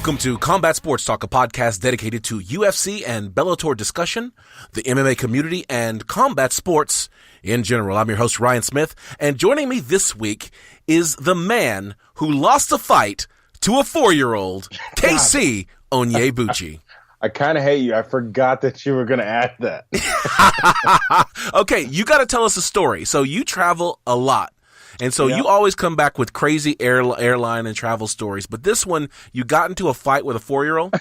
Welcome to Combat Sports Talk, a podcast dedicated to UFC and Bellator discussion, the MMA community, and combat sports in general. I'm your host, Ryan Smith, and joining me this week is the man who lost a fight to a 4-year-old, KC Onyebuchi. I kind of hate you. I forgot that you were going to add that. Okay, you got to tell us a story. So you travel a lot. And so you always come back with crazy airline and travel stories. But this one, you got into a fight with a 4-year-old?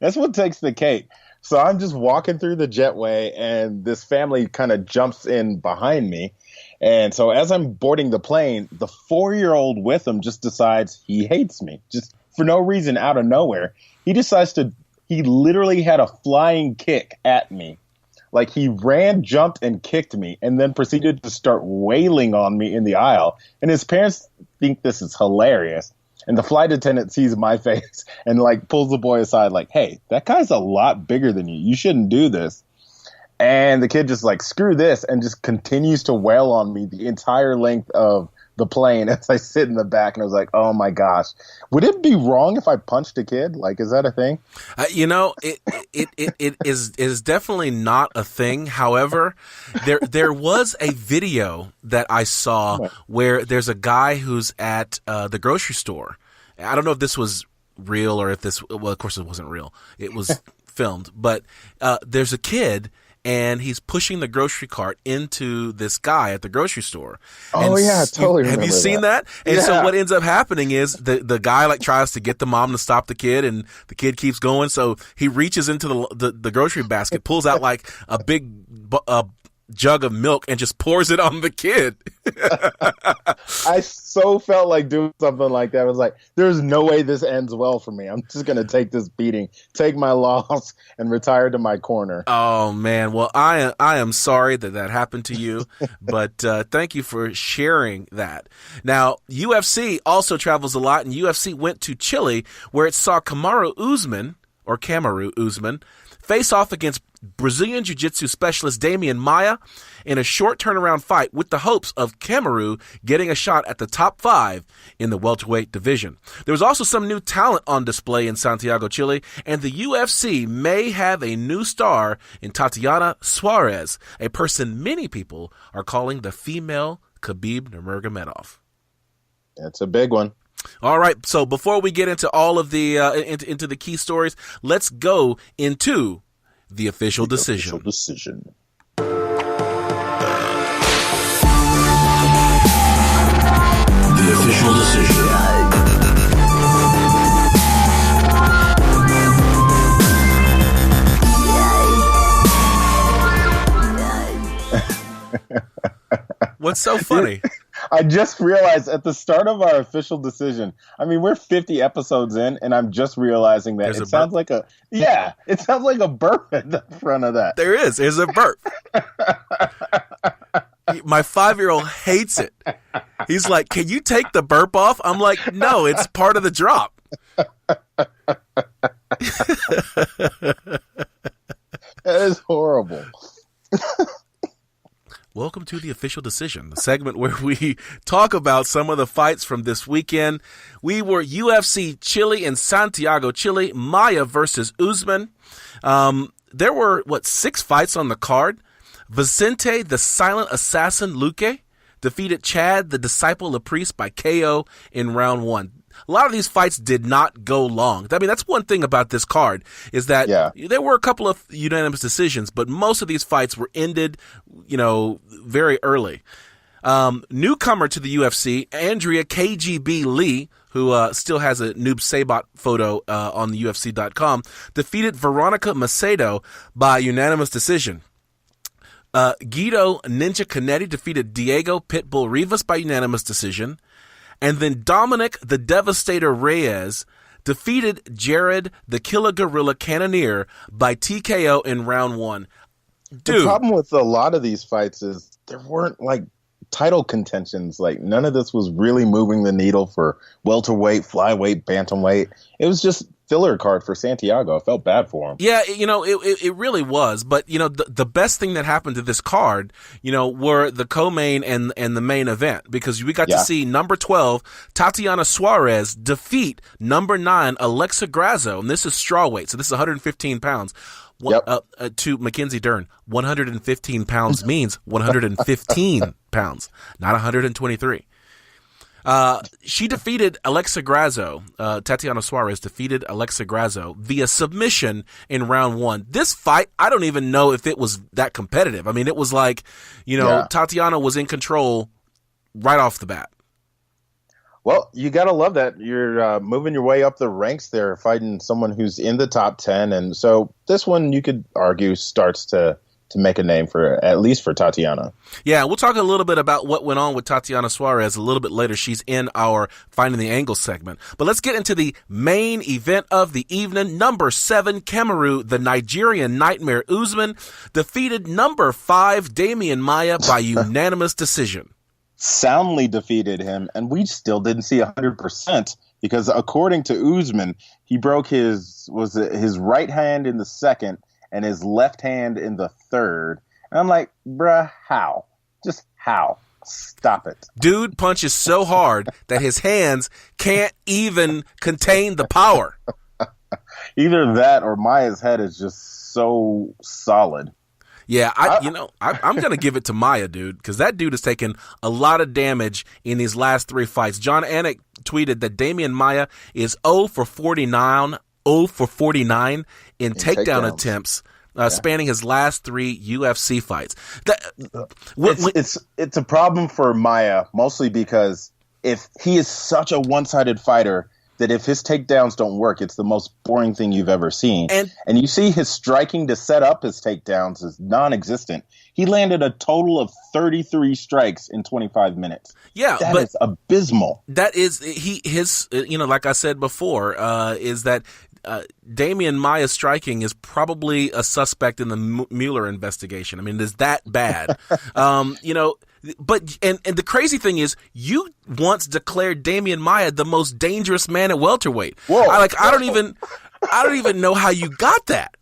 That's what takes the cake. So I'm just walking through the jetway, and this family kind of jumps in behind me. And so as I'm boarding the plane, the 4-year-old with him just decides he hates me. Just for no reason, out of nowhere. He literally had a flying kick at me. Like, he ran, jumped, and kicked me, and then proceeded to start wailing on me in the aisle. And his parents think this is hilarious. And the flight attendant sees my face and, like, pulls the boy aside, like, hey, that guy's a lot bigger than you. You shouldn't do this. And the kid just, like, screw this, and just continues to wail on me the entire length of the plane as I sit in the back. And I was like, oh, my gosh. Would it be wrong if I punched a kid? Like, is that a thing? It is definitely not a thing. However, there was a video that I saw where there's a guy who's at the grocery store. I don't know if this was real or if well, of course it wasn't real. It was filmed. But there's a kid, and he's pushing the grocery cart into this guy at the grocery store. Oh, yeah, I totally remember. Have you seen that? And so what ends up happening is the guy, like, tries to get the mom to stop the kid, and the kid keeps going. So he reaches into the grocery basket, pulls out, like, a big jug of milk, and just pours it on the kid. I so felt like doing something like that. I was like, there's no way this ends well for me. I'm just going to take this beating, take my loss, and retire to my corner. Oh, man. Well, I am sorry that happened to you, but thank you for sharing that. Now, UFC also travels a lot, and UFC went to Chile, where it saw Kamaru Usman face off against Brazilian Jiu-Jitsu specialist Demian Maia in a short turnaround fight, with the hopes of Kamaru getting a shot at the top 5 in the welterweight division. There was also some new talent on display in Santiago, Chile, and the UFC may have a new star in Tatian Suarez, a person many people are calling the female Khabib Nurmagomedov. That's a big one. All right, so before we get into all of the into the key stories, let's go into the official decision. The official decision. The official decision. What's so funny? I just realized at the start of our official decision, I mean, we're 50 episodes in, and I'm just realizing that it sounds like a burp at the front of that. There's a burp. My 5-year-old hates it. He's like, can you take the burp off? I'm like, no, it's part of the drop. That is horrible. Welcome to the official decision, the segment where we talk about some of the fights from this weekend. We were UFC Chile in Santiago, Chile, Maia versus Usman. There were, 6 fights on the card? Vicente, the silent assassin Luque, defeated Chad, the disciple of Priest, by KO in round 1. A lot of these fights did not go long. I mean, that's one thing about this card, is that there were a couple of unanimous decisions, but most of these fights were ended, very early. Newcomer to the UFC, Andrea KGB Lee, who still has a Noob Sabat photo on the UFC.com, defeated Veronica Macedo by unanimous decision. Guido Ninja Canetti defeated Diego Pitbull Rivas by unanimous decision. And then Dominic the Devastator Reyes defeated Jared the Killer Gorilla Cannonier by TKO in round 1. Dude. The problem with a lot of these fights is there weren't, like, title contentions. Like, none of this was really moving the needle for welterweight, flyweight, bantamweight. It was just filler card for Santiago. I felt bad for him. Yeah, it really was. But, the best thing that happened to this card, were the co-main and the main event, because we got to see number 12, Tatian Suarez, defeat number 9, Alexa Grasso. And this is strawweight, so this is 115 pounds. To Mackenzie Dern, 115 pounds means 115 pounds, not 123. She defeated Alexa Grasso. Tatiana Suarez defeated Alexa Grasso via submission in round 1. This fight, I don't even know if it was that competitive. I mean, it was like, Tatiana was in control right off the bat. Well, you got to love that. You're moving your way up the ranks there, fighting someone who's in the top 10. And so this one, you could argue, starts to make a name at least for Tatiana. Yeah, we'll talk a little bit about what went on with Tatiana Suarez a little bit later. She's in our Finding the Angle segment. But let's get into the main event of the evening. Number 7, Kamaru, the Nigerian Nightmare Usman, defeated number 5, Demian Maia by unanimous decision. Soundly defeated him, and we still didn't see 100% because according to Usman, he broke his right hand in the second and his left hand in the third. And I'm like, bruh, how? Just how? Stop it. Dude punches so hard that his hands can't even contain the power. Either that or Maia's head is just so solid. Yeah, I'm going to give it to Maia, dude, because that dude has taken a lot of damage in these last 3 fights. John Anik tweeted that Demian Maia is 0 for 49 in takedown attempts, spanning his last 3 UFC fights. It's a problem for Maia, mostly because if he is such a one-sided fighter that if his takedowns don't work, it's the most boring thing you've ever seen. And you see his striking to set up his takedowns is non-existent. He landed a total of 33 strikes in 25 minutes. Yeah, that is abysmal. That is his like I said before, is that Demian Maia's striking is probably a suspect in the Mueller investigation. I mean, it's that bad. But the crazy thing is, you once declared Demian Maia the most dangerous man at welterweight. Whoa! I don't even know how you got that.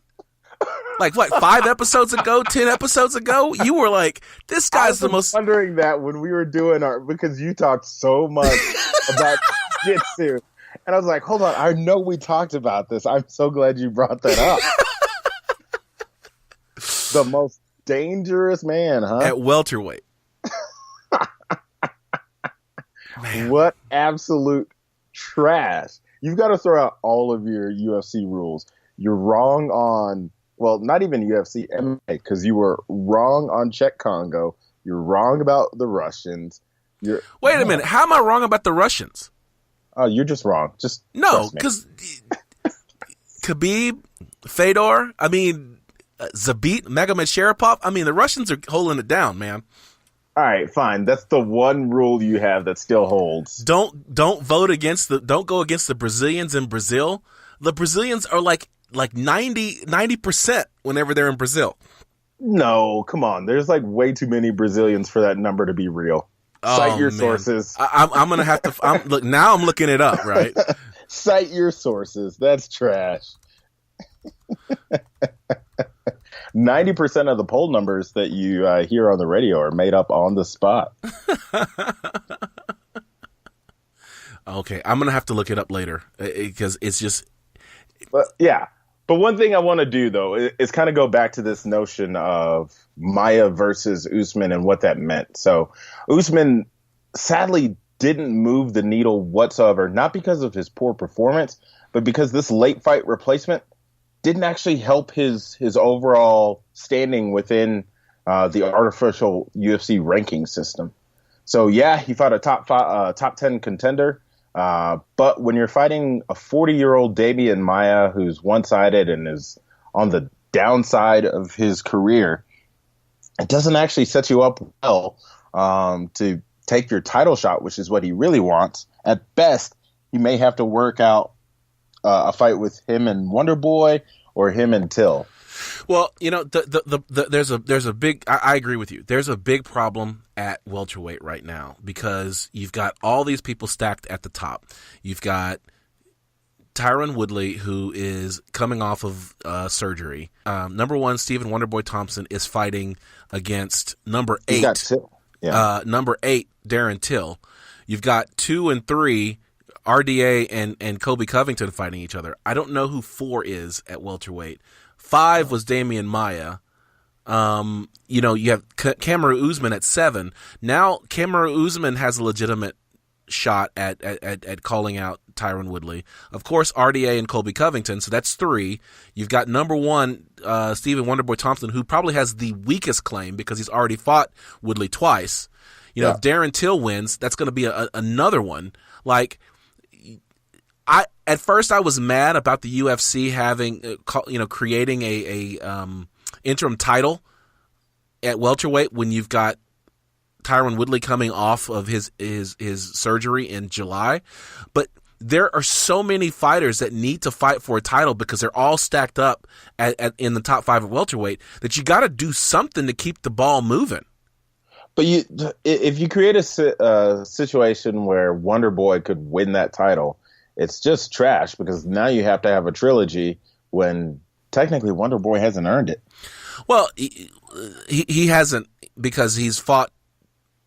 Like what? 5 episodes ago, 10 episodes ago, you were like, "This guy's the most." Wondering that when we were doing because you talked so much about jiu-jitsu, and I was like, "Hold on, I know we talked about this. I'm so glad you brought that up." The most dangerous man, huh? At welterweight. Man. What absolute trash. You've got to throw out all of your UFC rules. You're wrong on, well, not even UFC, MMA, because you were wrong on Czech Congo. You're wrong about the Russians. Wait a minute. How am I wrong about the Russians? Oh, you're just wrong. No, because Khabib, Fedor, Zabit, Magomed Sharapov, the Russians are holding it down, man. All right, fine. That's the one rule you have that still holds. Don't go against the Brazilians in Brazil. The Brazilians are like 90% whenever they're in Brazil. No, come on. There's like way too many Brazilians for that number to be real. Cite your sources. I'm gonna have to. Look, now I'm looking it up. Right. Cite your sources. That's trash. 90% of the poll numbers that you hear on the radio are made up on the spot. Okay, I'm gonna have to look it up later because it's just. But yeah, but one thing I want to do though is kind of go back to this notion of Maia versus Usman and what that meant. So Usman sadly didn't move the needle whatsoever, not because of his poor performance, but because this late fight replacement didn't actually help his overall standing within the artificial UFC ranking system. So yeah, he fought a top 10 contender, but when you're fighting a 40-year-old Demian Maia who's one-sided and is on the downside of his career, it doesn't actually set you up well to take your title shot, which is what he really wants. At best, he may have to work out a fight with him and Wonder Boy or him and Till. Well, there's a big. I agree with you. There's a big problem at welterweight right now because you've got all these people stacked at the top. You've got Tyron Woodley, who is coming off of surgery. Number 1, Stephen Wonderboy Thompson is fighting against number 8. He's got Till. Yeah. Number 8, Darren Till. You've got 2 and 3, RDA and Colby Covington fighting each other. I don't know who 4 is at welterweight. 5 was Demian Maia. You have Kamaru Usman at 7. Now Kamaru Usman has a legitimate shot at calling out Tyron Woodley. Of course, RDA and Colby Covington, so that's 3. You've got number 1, Stephen Wonderboy Thompson, who probably has the weakest claim because he's already fought Woodley twice. If Darren Till wins, that's going to be another one. Like, at first I was mad about the UFC having, creating a interim title at welterweight when you've got Tyron Woodley coming off of his surgery in July. But there are so many fighters that need to fight for a title because they're all stacked up in the top 5 at welterweight that you got to do something to keep the ball moving. But if you create a situation where Wonder Boy could win that title, it's just trash because now you have to have a trilogy when technically Wonder Boy hasn't earned it. Well, he hasn't because he's fought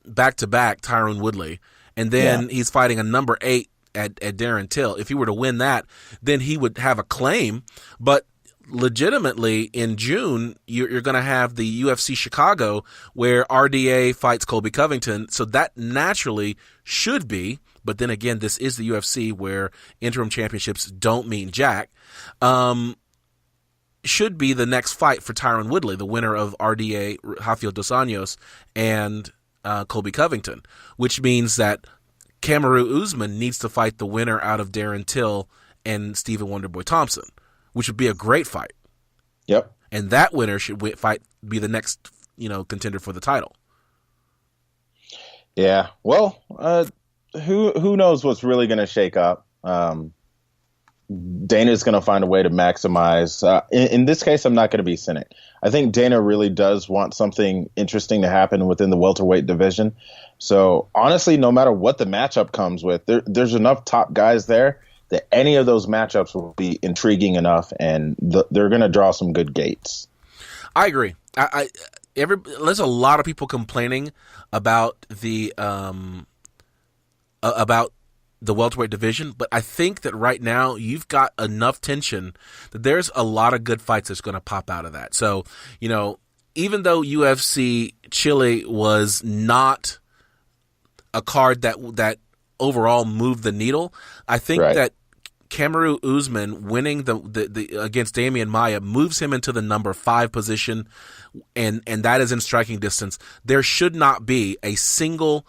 back-to-back Tyron Woodley, and then he's fighting a number 8 at Darren Till. If he were to win that, then he would have a claim. But legitimately, in June, you're going to have the UFC Chicago where RDA fights Colby Covington. So that naturally should be, but then again, this is the UFC where interim championships don't mean jack, should be the next fight for Tyron Woodley, the winner of RDA, Rafael Dos Anjos, and Colby Covington, which means that Kamaru Usman needs to fight the winner out of Darren Till and Stephen Wonderboy Thompson, which would be a great fight. Yep. And that winner should be the next, contender for the title. Yeah. Well, who knows what's really going to shake up? Dana's going to find a way to maximize. In this case, I'm not going to be cynic. I think Dana really does want something interesting to happen within the welterweight division. So honestly, no matter what the matchup comes with, there's enough top guys there that any of those matchups will be intriguing enough, and they're going to draw some good gates. I agree. There's a lot of people complaining about the welterweight division, but I think that right now you've got enough tension that there's a lot of good fights that's going to pop out of that. So, even though UFC Chile was not a card that overall moved the needle, I think that Kamaru Usman winning the against Demian Maia moves him into the number 5 position, and that is in striking distance. There should not be a single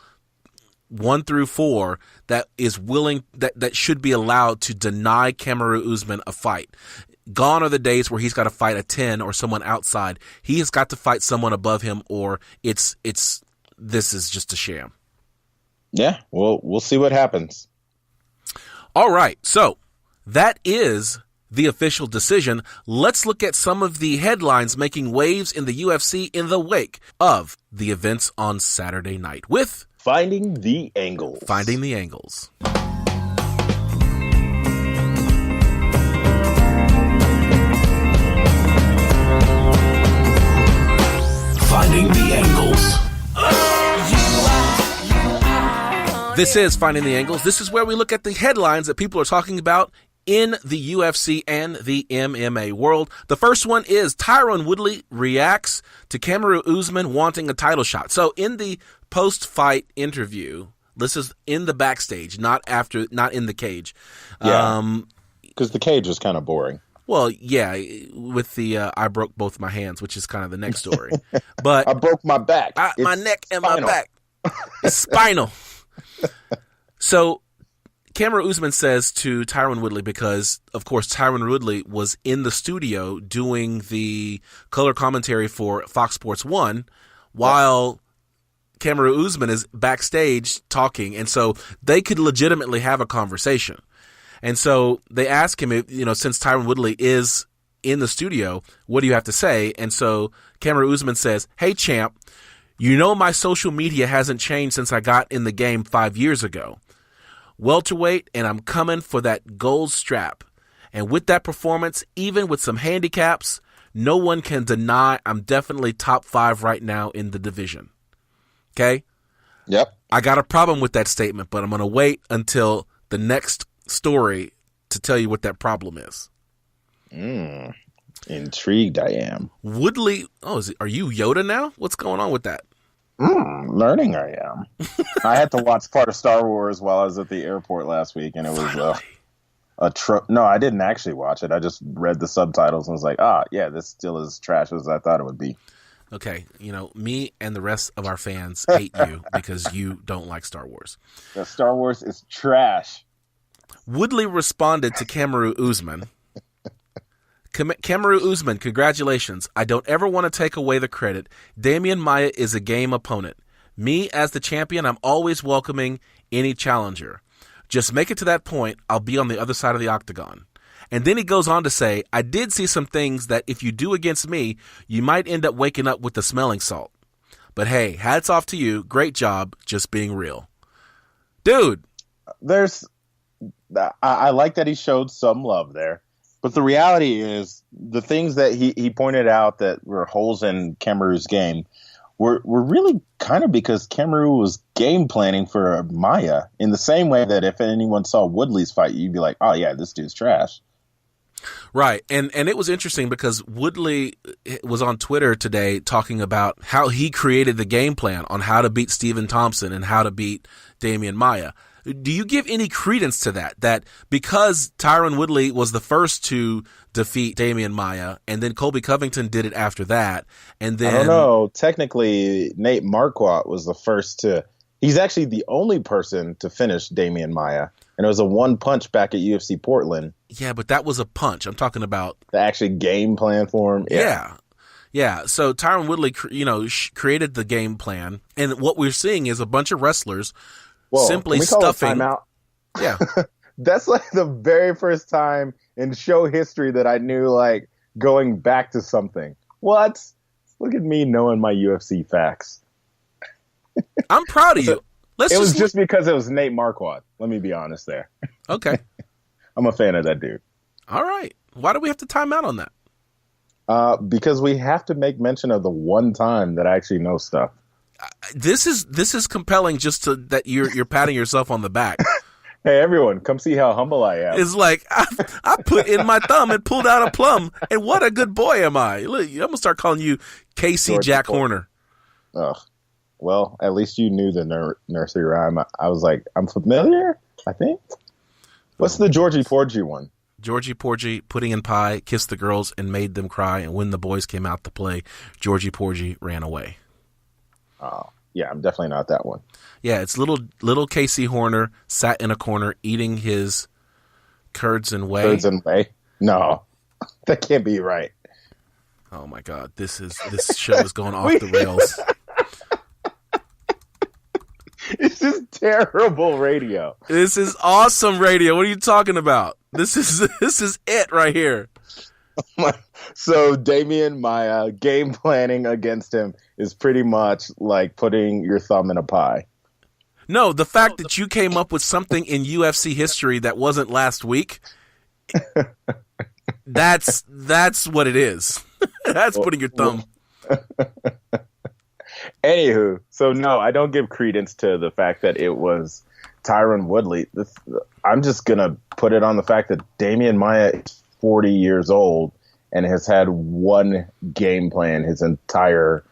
1 through 4 that is willing that should be allowed to deny Kamaru Usman a fight. Gone are the days where he's got to fight a 10 or someone outside. He has got to fight someone above him, or this is just a sham. Yeah, we'll see what happens. All right, so that is the official decision. Let's look at some of the headlines making waves in the UFC in the wake of the events on Saturday night with Finding the Angles. Finding the Angles. Finding the Angles. This is Finding the Angles. This is where we look at the headlines that people are talking about in the UFC and the MMA world. The first one is Tyron Woodley reacts to Kamaru Usman wanting a title shot. So in the post-fight interview, this is in the backstage, not in the cage. Yeah, because the cage was kind of boring. Well, yeah, with the I broke both my hands, which is kind of the next story. But I broke my back. My neck and my back. It's spinal. So Kamaru Usman says to Tyron Woodley, because, of course, Tyron Woodley was in the studio doing the color commentary for Fox Sports 1 while Kamaru Usman is backstage talking, and so they could legitimately have a conversation. And so they ask him, since Tyron Woodley is in the studio, what do you have to say? And so Kamaru Usman says, "Hey, champ, my social media hasn't changed since I got in the game 5 years ago. welterweight, and I'm coming for that gold strap. And with that performance, even with some handicaps, no one can deny I'm definitely top 5 right now in the division. Okay? Yep. I got a problem with that statement, but I'm going to wait until the next story to tell you what that problem is. Intrigued I am. Woodley, are you Yoda now? What's going on with that? Learning I am. I had to watch part of Star Wars while I was at the airport last week, and it was no, I didn't actually watch it. I just read the subtitles and was like, yeah, this still is trash as I thought it would be. Okay, me and the rest of our fans hate you because you don't like Star Wars. The Star Wars is trash. Woodley responded to Kamaru Usman. Kamaru Usman, congratulations. I don't ever want to take away the credit. Demian Maia is a game opponent. Me, as the champion, I'm always welcoming any challenger. Just make it to that point, I'll be on the other side of the octagon. And then he goes on to say, I did see some things that if you do against me, you might end up waking up with the smelling salt. But hey, hats off to you. Great job just being real. Dude. I like that he showed some love there. But the reality is the things that he pointed out that were holes in Kamaru's game were really kind of because Kamaru was game planning for Maia in the same way that if anyone saw Woodley's fight, you'd be like, oh, yeah, this dude's trash. Right. And it was interesting because Woodley was on Twitter today talking about how he created the game plan on how to beat Stephen Thompson and how to beat Demian Maia. Do you give any credence to that because Tyron Woodley was the first to defeat Demian Maia and then Colby Covington did it after that? And then I don't know. Technically, Nate Marquardt was the first to – he's actually the only person to finish Demian Maia. And it was a one punch back at UFC Portland. Yeah, but that was a punch. I'm talking about the actual game plan for him. Yeah. So Tyron Woodley, created the game plan, and what we're seeing is a bunch of wrestlers simply stuffing. Yeah, that's like the very first time in show history that I knew like going back to something. What? Look at me knowing my UFC facts. I'm proud of you. It was just because it was Nate Marquardt. Let me be honest there. Okay. I'm a fan of that dude. All right. Why do we have to time out on that? Because we have to make mention of the one time that I actually know stuff. This is compelling just that you're patting yourself on the back. Hey, everyone, come see how humble I am. It's like I put in my thumb and pulled out a plum, and what a good boy am I. Look, I'm going to start calling you Casey Jack Horner. Ugh. Well, at least you knew the nursery rhyme. I was like, I'm familiar, I think. What's the Georgie Porgy one? Georgie Porgy, pudding and pie, kissed the girls and made them cry. And when the boys came out to play, Georgie Porgy ran away. Oh, yeah, I'm definitely not that one. Yeah, it's little Casey Horner sat in a corner eating his curds and whey. Curds and whey? No, that can't be right. Oh my God, this show is going off the rails. It's just terrible radio. This is awesome radio. What are you talking about? This is it right here. So Demian Maia, game planning against him is pretty much like putting your thumb in a pie. No, the fact that you came up with something in UFC history that wasn't last week, that's what it is. That's putting your thumb. Anywho, so no, I don't give credence to the fact that it was Tyron Woodley. I'm just going to put it on the fact that Demian Maia is 40 years old and has had one game plan his entire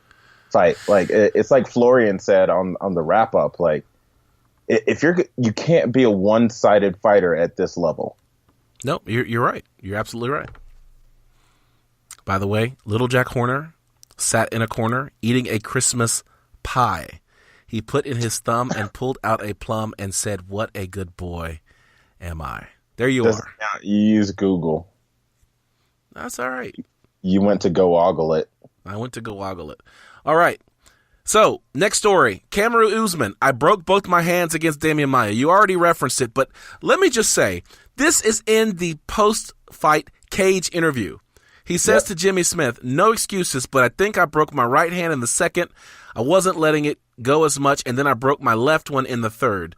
fight. Like it's like Florian said on the wrap up, like if you can't be a one-sided fighter at this level. No, you're right. You're absolutely right. By the way, little Jack Horner sat in a corner eating a Christmas pie. He put in his thumb and pulled out a plum and said, "What a good boy am I." There you are. You use Google. That's all right. You went to go ogle it. I went to go ogle it. All right. So, next story. Kamaru Usman. I broke both my hands against Demian Maia. You already referenced it, but let me just say, this is in the post-fight cage interview. He says to Jimmy Smith, "No excuses, but I think I broke my right hand in the second. I wasn't letting it go as much, and then I broke my left one in the third.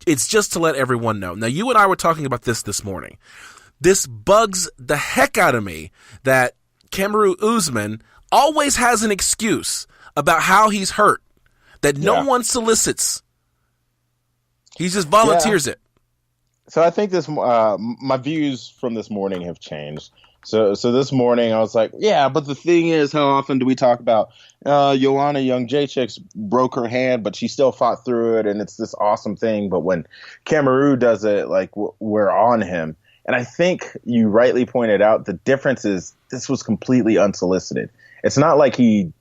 it's just to let everyone know. Now, you and I were talking about this morning. This bugs the heck out of me that Kamaru Usman always has an excuse about how he's hurt that no one solicits. He just volunteers it. So I think my views from this morning have changed. So this morning I was like, yeah, but the thing is, how often do we talk about Joanna Jędrzejczyk broke her hand, but she still fought through it, and it's this awesome thing. But when Kamaru does it, like, we're on him. And I think you rightly pointed out the difference is this was completely unsolicited. It's not like he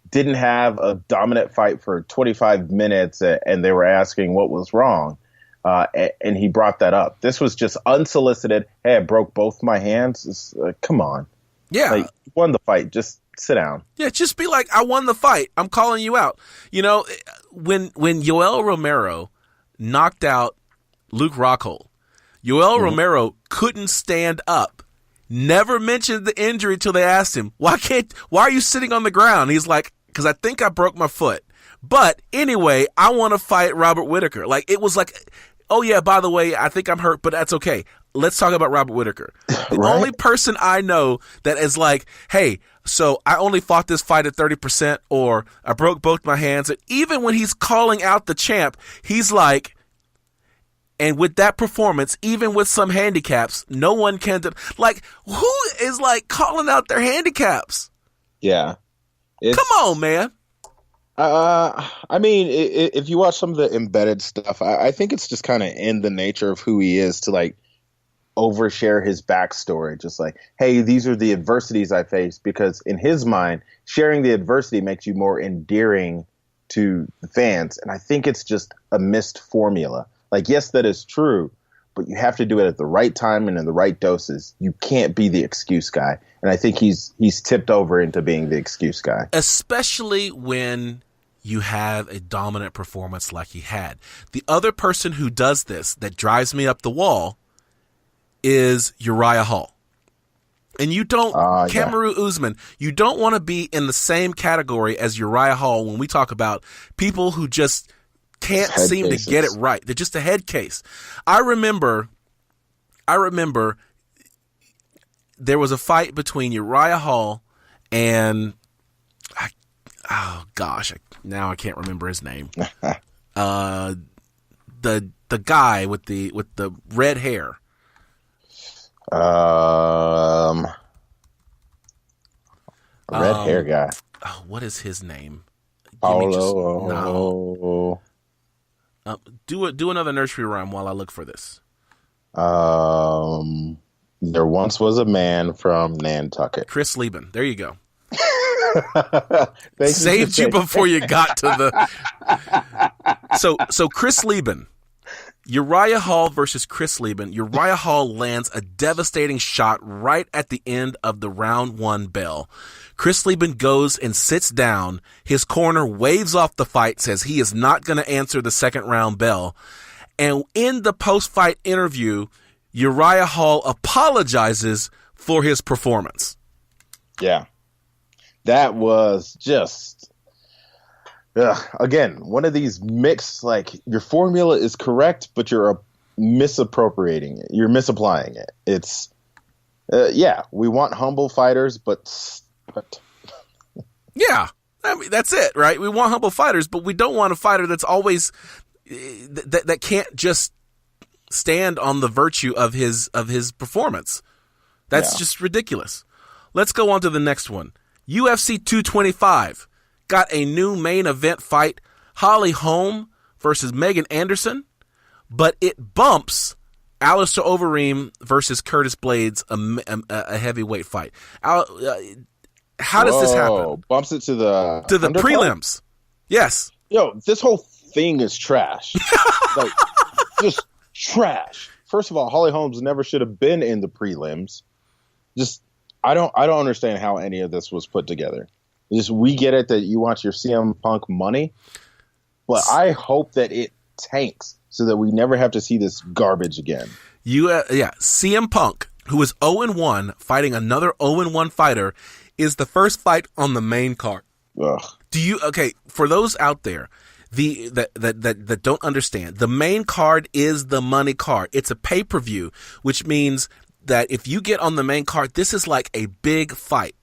didn't have a dominant fight for 25 minutes and they were asking what was wrong. And he brought that up. This was just unsolicited. Hey, I broke both my hands. Come on. Yeah. Like, you won the fight. Just sit down. Yeah, just be like, I won the fight. I'm calling you out. You know, when Yoel Romero knocked out Luke Rockhold, Yoel Romero couldn't stand up. Never mentioned the injury till they asked him, why are you sitting on the ground? He's like, because I think I broke my foot. But anyway, I want to fight Robert Whittaker. Like, it was like, oh yeah, by the way, I think I'm hurt, but that's okay. Let's talk about Robert Whittaker. The only person I know that is like, hey, so I only fought this fight at 30%, or I broke both my hands. And even when he's calling out the champ, he's like, and with that performance, even with some handicaps, no one can like, who is like calling out their handicaps? Yeah. Come on, man. I mean, if you watch some of the embedded stuff, I think it's just kind of in the nature of who he is to like overshare his backstory. Just like, hey, these are the adversities I faced, because in his mind, sharing the adversity makes you more endearing to the fans. And I think it's just a missed formula. Like, yes, that is true, but you have to do it at the right time and in the right doses. You can't be the excuse guy. And I think he's tipped over into being the excuse guy. Especially when you have a dominant performance like he had. The other person who does this that drives me up the wall is Uriah Hall. And you don't, Kamaru Usman, you don't want to be in the same category as Uriah Hall when we talk about people who just can't seem to get it right. They're just a head case. I remember there was a fight between Uriah Hall and now I can't remember his name. The guy with the red hair. Red hair guy. Oh, what is his name? Do another nursery rhyme while I look for this. There once was a man from Nantucket. Chris Lieben. There you go. Saved you before you got to the. So Chris Lieben, Uriah Hall versus Chris Lieben. Uriah Hall lands a devastating shot right at the end of the round one bell. Chris Lieben goes and sits down. His corner waves off the fight, says he is not going to answer the second round bell. And in the post-fight interview, Uriah Hall apologizes for his performance. Yeah. That was just, again, one of these mixed, like, your formula is correct, but you're misappropriating it. You're misapplying it. It's, we want humble fighters, but. Yeah, I mean, that's it, right? We want humble fighters, but we don't want a fighter that's always that can't just stand on the virtue of his performance. That's just ridiculous. Let's go on to the next one. UFC 225 got a new main event fight: Holly Holm versus Megan Anderson, but it bumps Alistair Overeem versus Curtis Blades, a heavyweight fight. How does this happen? Bumps it to the prelims. Yes. Yo, this whole thing is trash. Like, just trash. First of all, Holly Holmes never should have been in the prelims. Just, I don't understand how any of this was put together. Just, we get it that you want your CM Punk money, but I hope that it tanks so that we never have to see this garbage again. CM Punk, who is 0-1, fighting another 0-1 fighter, is the first fight on the main card. Ugh. For those out there, that don't understand, the main card is the money card. It's a pay-per-view, which means that if you get on the main card, this is like a big fight.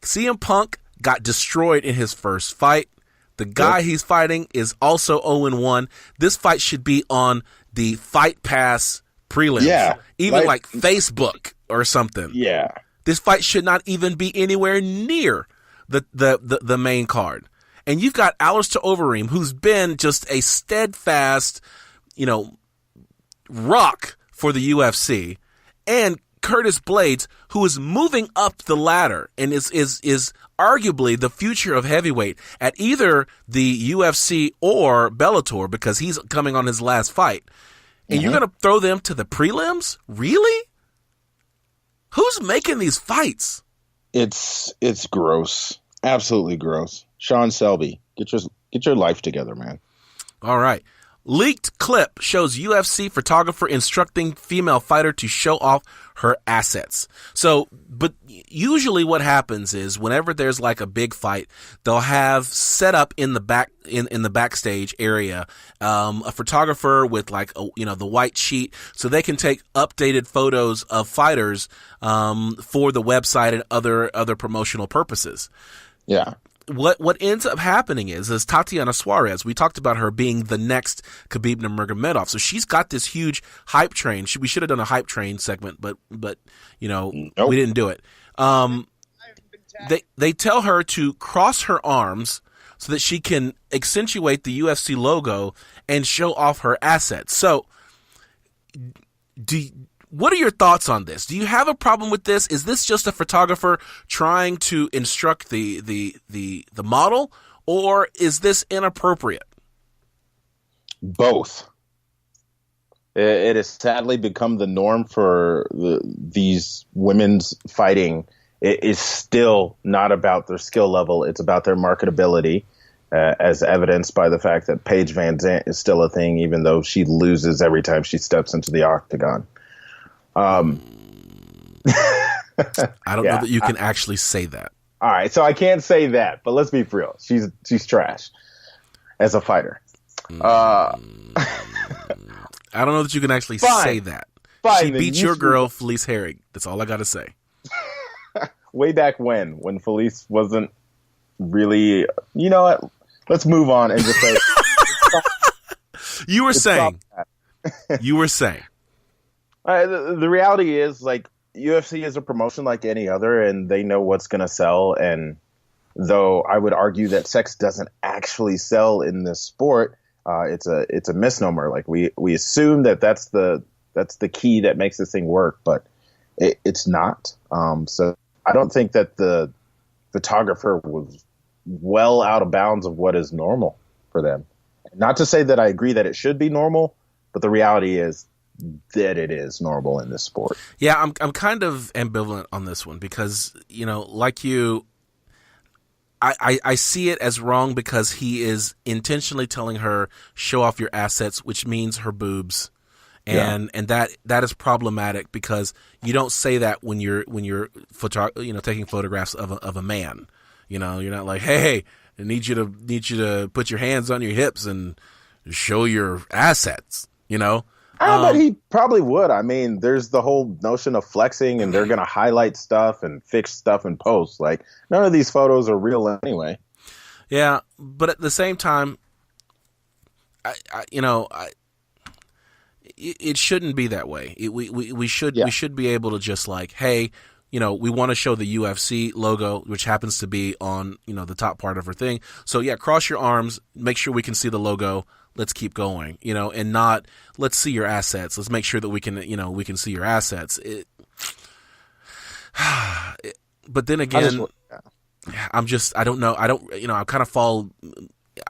CM Punk got destroyed in his first fight. The guy he's fighting is also 0-1. This fight should be on the Fight Pass prelims. Yeah. Even like Facebook or something. Yeah. This fight should not even be anywhere near the main card. And you've got Alistair Overeem, who's been just a steadfast, rock for the UFC, and Curtis Blades, who is moving up the ladder and is arguably the future of heavyweight at either the UFC or Bellator, because he's coming on his last fight. And you're going to throw them to the prelims? Really? Who's making these fights? It's gross. Absolutely gross. Sean Selby, get your life together, man. All right. Leaked clip shows UFC photographer instructing female fighter to show off her assets. So, but usually what happens is whenever there's like a big fight, they'll have set up in the back in the backstage area a photographer with like the white sheet, so they can take updated photos of fighters for the website and other promotional purposes. Yeah. What ends up happening is Tatian Suarez. We talked about her being the next Khabib Nurmagomedov. So she's got this huge hype train. We should have done a hype train segment, but Nope. We didn't do it. They tell her to cross her arms so that she can accentuate the UFC logo and show off her assets. So, what are your thoughts on this? Do you have a problem with this? Is this just a photographer trying to instruct the model, or is this inappropriate? Both. It has sadly become the norm for these women's fighting. It is still not about their skill level. It's about their marketability, as evidenced by the fact that Paige Van Zandt is still a thing, even though she loses every time she steps into the octagon. I don't know that you can actually say that. All right, so I can't say that, but let's be real. She's trash as a fighter. I don't know that you can actually say that. Fine, she beat your girl, Felice Herrig. That's all I got to say. Way back when Felice wasn't really, you know what? Let's move on and just say. You were saying. The reality is, like, UFC is a promotion like any other, and they know what's going to sell. And though I would argue that sex doesn't actually sell in this sport, it's a misnomer. Like we assume that's the key that makes this thing work, but it's not. So I don't think that the photographer was well out of bounds of what is normal for them. Not to say that I agree that it should be normal, but the reality is that it is normal in this sport. Yeah, I'm kind of ambivalent on this one because, like you, I see it as wrong because he is intentionally telling her show off your assets, which means her boobs. And that is problematic because you don't say that when you're taking photographs of a man. You're not like, hey, I need you to put your hands on your hips and show your assets, But he probably would. I mean, there's the whole notion of flexing, and they're going to highlight stuff and fix stuff in post. Like, none of these photos are real anyway. Yeah, but at the same time, it shouldn't be that way. We should be able to just like, hey, we want to show the UFC logo, which happens to be on the top part of her thing. So yeah, cross your arms, make sure we can see the logo. Let's keep going, and not let's see your assets. Let's make sure that we can see your assets. But then again, I don't know. I kind of fall.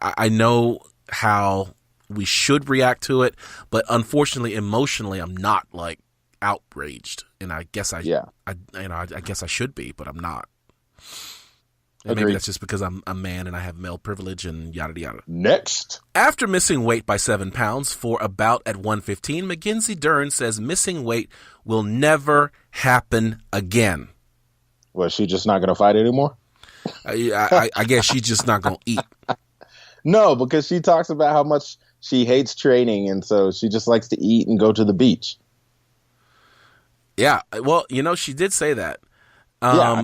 I know how we should react to it, but unfortunately, emotionally, I'm not like outraged, and I guess I guess I should be, but I'm not. And maybe that's just because I'm a man and I have male privilege and yada yada. Next. After missing weight by 7 pounds for a bout at 115, Mackenzie Dern says missing weight will never happen again. Was she just not going to fight anymore? I guess she's just not going to eat. No, because she talks about how much she hates training, and so she just likes to eat and go to the beach. Yeah, well, she did say that. Yeah,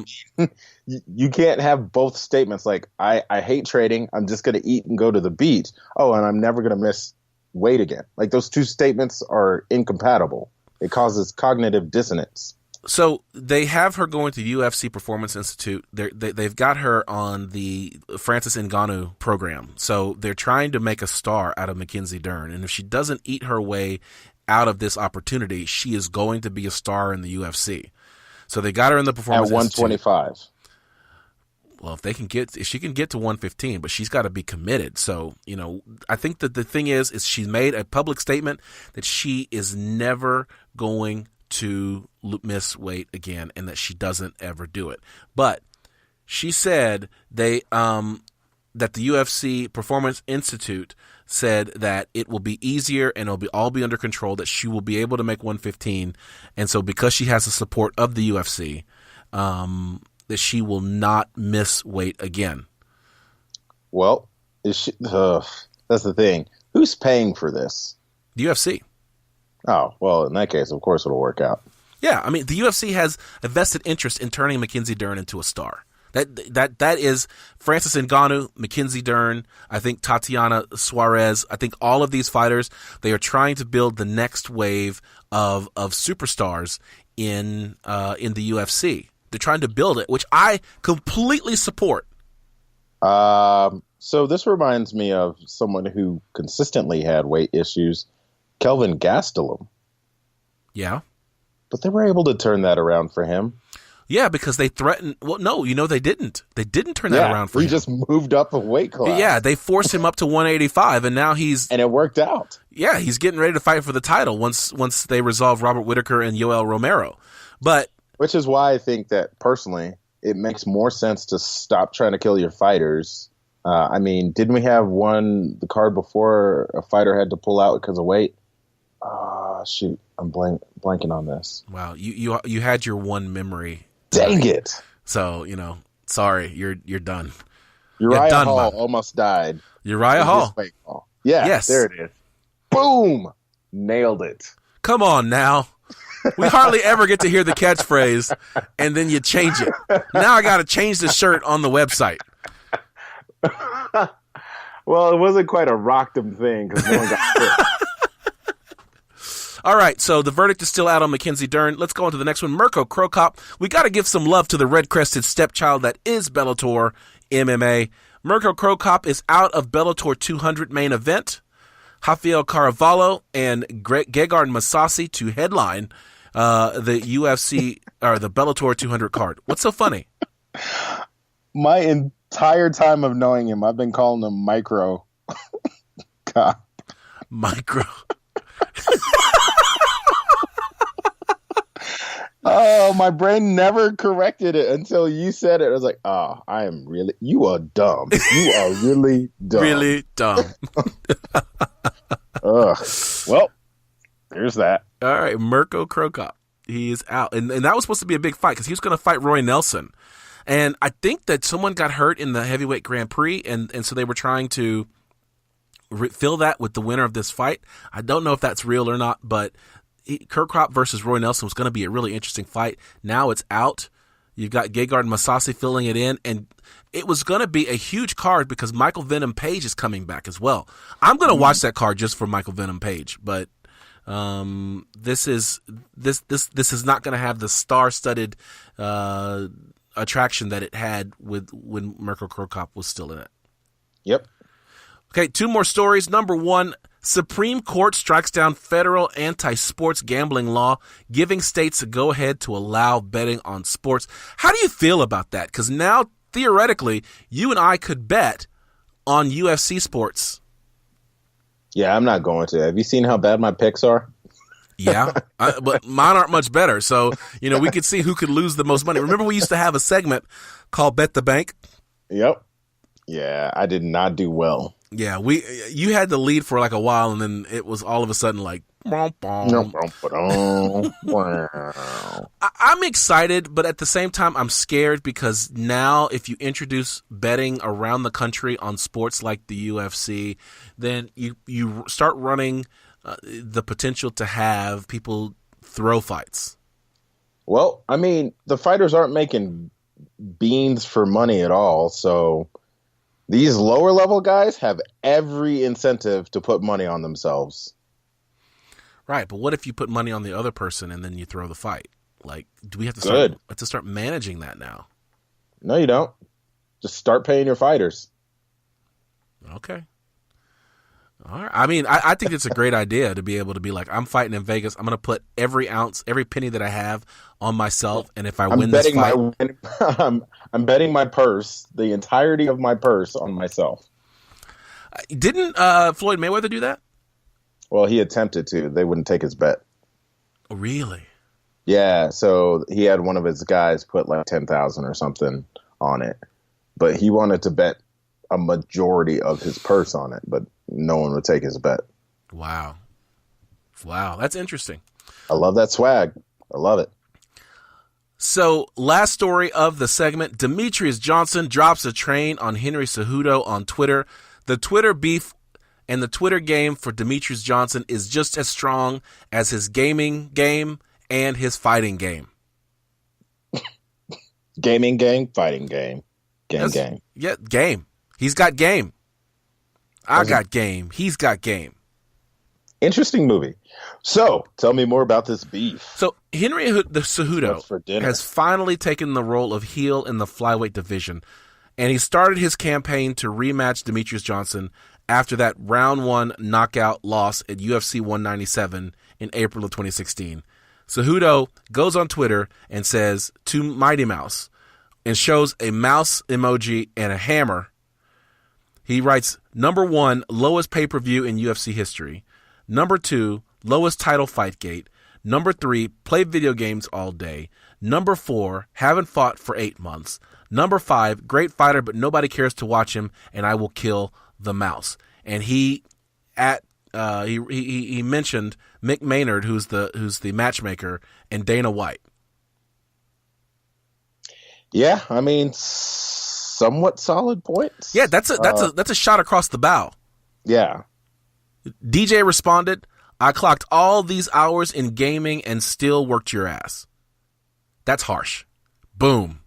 you can't have both statements like, I hate trading, I'm just going to eat and go to the beach. Oh, and I'm never going to miss weight again. Like, those two statements are incompatible. It causes cognitive dissonance. So they have her going to UFC Performance Institute. They've got her on the Francis Ngannou program. So they're trying to make a star out of Mackenzie Dern. And if she doesn't eat her way out of this opportunity, she is going to be a star in the UFC. So they got her in the Performance Institute. At 125. Well, if she can get to 115, but she's got to be committed. So, I think that the thing is she made a public statement that she is never going to miss weight again and that she doesn't ever do it. But she said that the UFC Performance Institute said that it will be easier and it'll all be under control, that she will be able to make 115. And so because she has the support of the UFC, that she will not miss weight again. Well, that's the thing. Who's paying for this? The UFC. Oh, well, in that case, of course it'll work out. Yeah, I mean, the UFC has a vested interest in turning Mackenzie Dern into a star. That is Francis Ngannou, Mackenzie Dern, I think Tatian Suarez. I think all of these fighters, they are trying to build the next wave of superstars in the UFC. They're trying to build it, which I completely support. So this reminds me of someone who consistently had weight issues, Kelvin Gastelum. Yeah. But they were able to turn that around for him. Yeah, because they threatened. Well, no, they didn't. They didn't turn that around for him. He just moved up a weight class. Yeah, they forced him up to 185, and now and it worked out. Yeah, he's getting ready to fight for the title once they resolve Robert Whittaker and Yoel Romero. But which is why I think that personally, it makes more sense to stop trying to kill your fighters. I mean, didn't we have the card before a fighter had to pull out because of weight? Shoot, I'm blanking on this. Wow, you had your one memory. Dang it! So sorry, you're done. Uriah Hall almost died. Uriah Hall. Yeah, yes. There it is. Boom! Nailed it. Come on now. We hardly ever get to hear the catchphrase, and then you change it. Now I got to change the shirt on the website. Well, it wasn't quite a Rock'em thing because no one got hit. All right, so the verdict is still out on Mackenzie Dern. Let's go on to the next one. Mirko Cro Cop. We got to give some love to the red-crested stepchild that is Bellator MMA. Mirko Cro Cop is out of Bellator 200 main event. Rafael Caravallo and Gegard Mousasi to headline the UFC or the Bellator 200 card. What's so funny? My entire time of knowing him, I've been calling him Micro Cop. Micro. Oh, my brain never corrected it until you said it. I was like, you are dumb. You are really dumb. Really dumb. Ugh. Well, there's that. All right, Mirko Cro Cop. He is out. And that was supposed to be a big fight because he was going to fight Roy Nelson. And I think that someone got hurt in the heavyweight Grand Prix, and so they were trying to fill that with the winner of this fight. I don't know if that's real or not, but Cro Cop versus Roy Nelson was going to be a really interesting fight. Now it's out. You've got Gegard Mousasi filling it in, and it was going to be a huge card because Michael Venom Page is coming back as well. I'm going to watch that card just for Michael Venom Page, but this is not going to have the star-studded attraction that it had when Mirko Cro Cop was still in it. Yep. Okay, two more stories. Number one, Supreme Court strikes down federal anti-sports gambling law, giving states a go-ahead to allow betting on sports. How do you feel about that? Because now, theoretically, you and I could bet on UFC sports. Yeah, I'm not going to. Have you seen how bad my picks are? Yeah, but mine aren't much better. So, we could see who could lose the most money. Remember we used to have a segment called Bet the Bank? Yep. Yeah, I did not do well. Yeah, you had the lead for like a while, and then it was all of a sudden like I'm excited, but at the same time, I'm scared because now if you introduce betting around the country on sports like the UFC, then you start running the potential to have people throw fights. Well, I mean, the fighters aren't making beans for money at all, so these lower level guys have every incentive to put money on themselves. Right, but what if you put money on the other person and then you throw the fight? Like, do we have to start managing that now? No, you don't. Just start paying your fighters. Okay. All right. I mean, I think it's a great idea to be able to be like, I'm fighting in Vegas. I'm going to put every ounce, every penny that I have on myself, and if I win this fight, I'm betting my purse, the entirety of my purse, on myself. Didn't Floyd Mayweather do that? Well, he attempted to. They wouldn't take his bet. Oh, really? Yeah, so he had one of his guys put like 10,000 or something on it, but he wanted to bet a majority of his purse on it, but no one would take his bet. Wow, that's interesting. I love that swag. I love it. So, last story of the segment: Demetrius Johnson drops a train on Henry Cejudo on Twitter. The Twitter beef and the Twitter game for Demetrius Johnson is just as strong as his gaming game and his fighting game. Gaming game, fighting game. Game. Yeah, game. He's got game. I got game. He's got game. Interesting movie. So, tell me more about this beef. So, Henry Cejudo has finally taken the role of heel in the flyweight division, and he started his campaign to rematch Demetrius Johnson after that round 1 knockout loss at UFC 197 in April of 2016. Cejudo goes on Twitter and says to Mighty Mouse and shows a mouse emoji and a hammer. He writes, number 1, lowest pay-per-view in UFC history. Number 2, lowest title fight gate. Number 3, play video games all day. Number 4, haven't fought for 8 months. Number 5, great fighter, but nobody cares to watch him, and I will kill the mouse. And he mentioned Mick Maynard, who's the matchmaker, and Dana White. Yeah, I mean, somewhat solid points. Yeah, that's a shot across the bow. Yeah. DJ responded, I clocked all these hours in gaming and still worked your ass. That's harsh. Boom.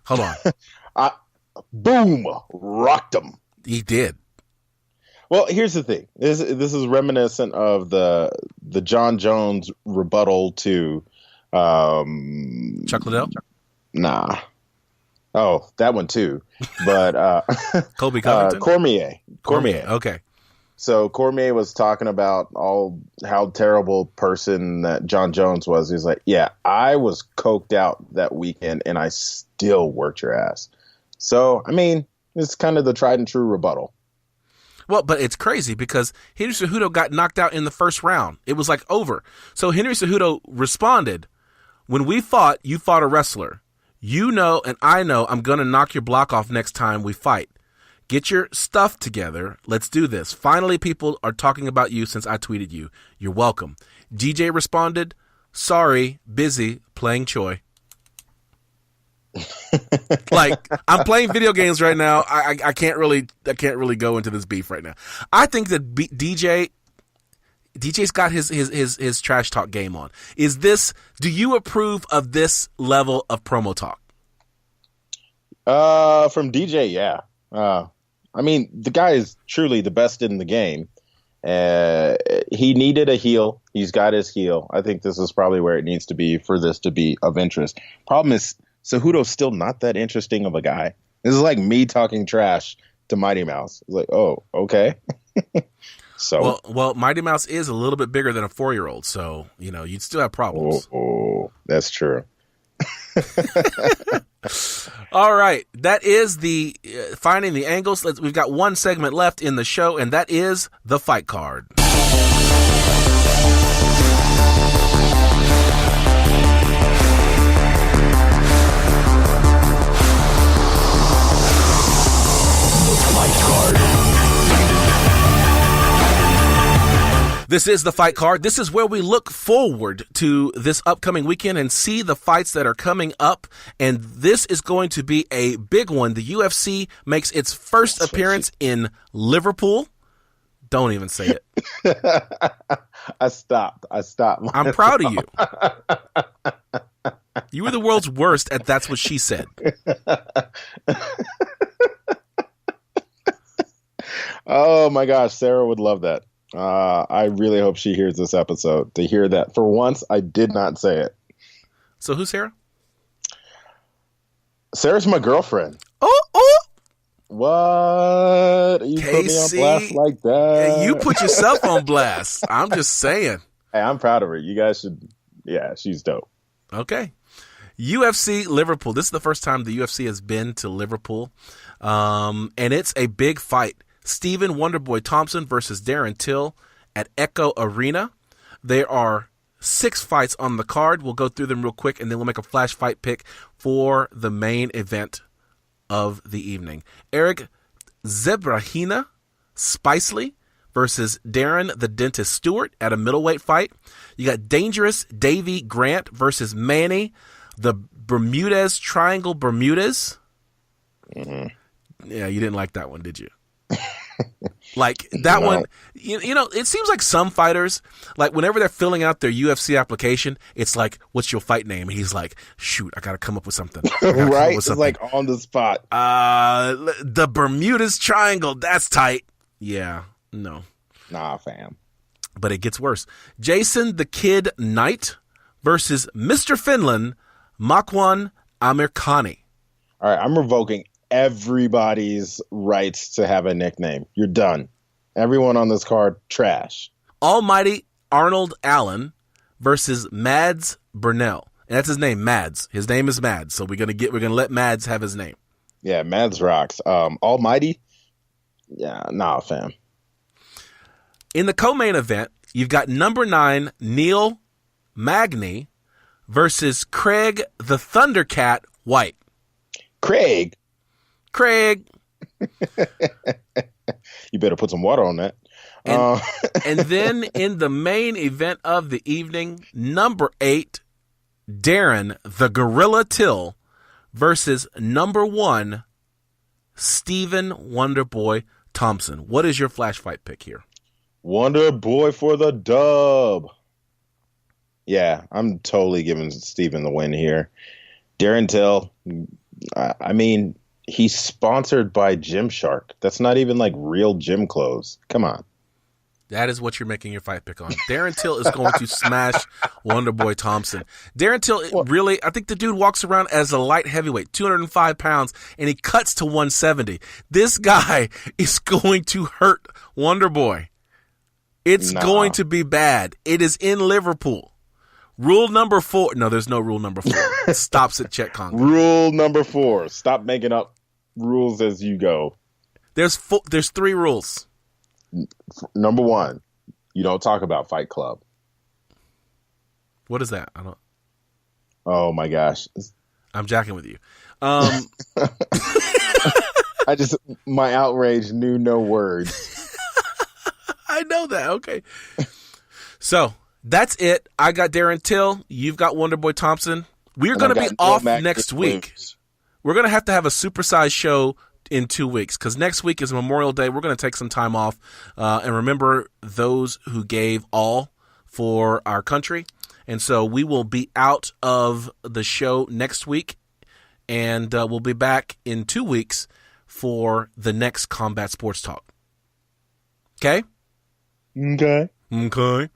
Hold on. Boom. Rocked him. He did. Well, here's the thing. This is reminiscent of the John Jones rebuttal to Chuck Liddell? Nah. Oh, that one too. But Colby Covington? Cormier. Okay. So Cormier was talking about how terrible person that John Jones was. He's like, yeah, I was coked out that weekend and I still worked your ass. So, I mean, it's kind of the tried and true rebuttal. Well, but it's crazy because Henry Cejudo got knocked out in the first round. It was like over. So Henry Cejudo responded, when we fought, you fought a wrestler. You know and I know I'm going to knock your block off next time we fight. Get your stuff together. Let's do this. Finally, people are talking about you since I tweeted you. You're welcome. DJ responded, sorry, busy playing Choi. Like, I'm playing video games right now. I can't really go into this beef right now. I think that DJ's got his trash talk game on. Do you approve of this level of promo talk? From DJ, yeah. I mean, the guy is truly the best in the game. He needed a heel. He's got his heel. I think this is probably where it needs to be for this to be of interest. Problem is, Cejudo's still not that interesting of a guy. This is like me talking trash to Mighty Mouse. It's like, oh, okay. So well, Mighty Mouse is a little bit bigger than a 4-year-old, so you'd still have problems. Oh, that's true. All right, that is the finding the angles. We've got one segment left in the show, and that is the fight card. This This is the fight card. This is where we look forward to this upcoming weekend and see the fights that are coming up. And this is going to be a big one. The UFC makes its first appearance in Liverpool. Don't even say it. I stopped. I'm proud of you. You were the world's worst at that's what she said. Oh my gosh, Sarah would love that. I really hope she hears this episode to hear that for once I did not say it. So who's Sarah? Sarah's my girlfriend. Oh! What? You put me on blast like that? You put yourself on blast. I'm just saying. Hey, I'm proud of her. You guys should. Yeah, she's dope. Okay. UFC Liverpool. This is the first time the UFC has been to Liverpool. And it's a big fight. Stephen Wonderboy Thompson versus Darren Till at Echo Arena. There are 6 fights on the card. We'll go through them real quick, and then we'll make a flash fight pick for the main event of the evening. Eric Zebrahina Spicely versus Darren the Dentist Stewart at a middleweight fight. You got Dangerous Davy Grant versus Manny the Bermudez Triangle Bermudez. Mm-hmm. Yeah, you didn't like that one, did you? Like that one, you know, it seems like some fighters, like whenever they're filling out their UFC application, it's like, what's your fight name? And he's like, shoot, I got to come up with something. Right? It's like on the spot. The Bermuda's Triangle. That's tight. Yeah. No. Nah, fam. But it gets worse. Jason the Kid Knight versus Mr. Finland, Makwan Amirkhani. All right. I'm revoking everybody's rights to have a nickname. You're done. Everyone on this card, trash. Almighty Arnold Allen versus Mads Burnell. And that's his name, Mads. His name is Mads. So we're gonna let Mads have his name. Yeah, Mads rocks. Almighty? Yeah, nah, fam. In the co-main event, you've got number 9, Neil Magny versus Craig the Thundercat White. Craig. You better put some water on that. And then in the main event of the evening, number 8, Darren the Gorilla Till versus number 1, Stephen Wonderboy Thompson. What is your flash fight pick here? Wonderboy for the dub. Yeah, I'm totally giving Stephen the win here. Darren Till, I mean, he's sponsored by Gymshark. That's not even like real gym clothes. Come on. That is what you're making your fight pick on. Darren Till is going to smash Wonderboy Thompson. Darren Till, really, I think the dude walks around as a light heavyweight, 205 pounds, and he cuts to 170. This guy is going to hurt Wonderboy. It's going to be bad. It is in Liverpool. Rule number 4. No, there's no rule number 4. It stops at Chet Conklin. Rule number 4. Stop making up rules as you go. There's 3 rules. Number 1, you don't talk about Fight Club. What is that? I don't. Oh my gosh. I'm jacking with you. My outrage knew no words. I know that. Okay. So that's it. I got Darren Till. You've got Wonderboy Thompson. We're going to be off next week. We're going to have a supersized show in 2 weeks because next week is Memorial Day. We're going to take some time off and remember those who gave all for our country. And so we will be out of the show next week, and we'll be back in 2 weeks for the next Combat Sports Talk. Okay? Okay.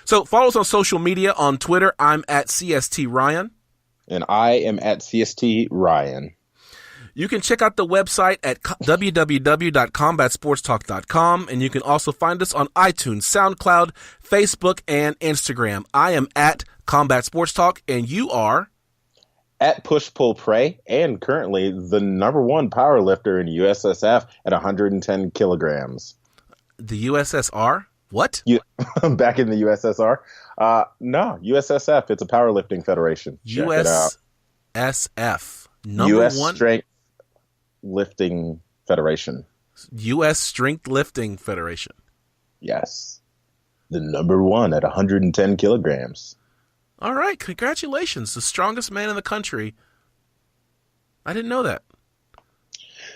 So follow us on social media. On Twitter, I'm at CST Ryan. And I am at CST Ryan. You can check out the website at www.combatsportstalk.com, and you can also find us on iTunes, SoundCloud, Facebook, and Instagram. I am at Combat Sports Talk, and you are? At Push Pull Pray, and currently the number 1 power lifter in USSF at 110 kilograms. The USSR? What? Back in the USSR? No, USSF. It's a powerlifting federation. Check it out. USSF. Number US 1? Strength Lifting Federation. U.S. Strength Lifting Federation. Yes. the number one at 110 kilograms. All right, congratulations. The strongest man in the country. I didn't know that.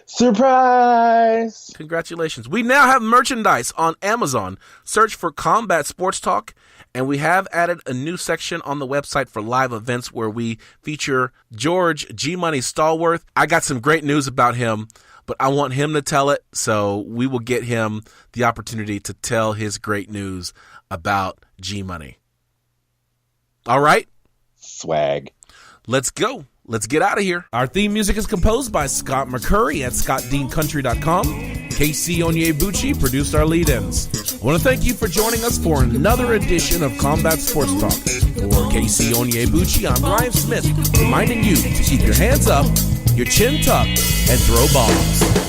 Surprise! Congratulations. We now have merchandise on Amazon. Search for Combat Sports Talk, and we have added a new section on the website for live events where we feature George G Money Stallworth. I got some great news about him, but I want him to tell it, so we will get him the opportunity to tell his great news about G Money. All right? Swag. Let's go. Let's get out of here. Our theme music is composed by Scott McCurry at scottdeancountry.com. Casey Onyebuchi produced our lead-ins. I want to thank you for joining us for another edition of Combat Sports Talk. For Casey Onyebuchi, I'm Ryan Smith, reminding you to keep your hands up, your chin tucked, and throw bombs.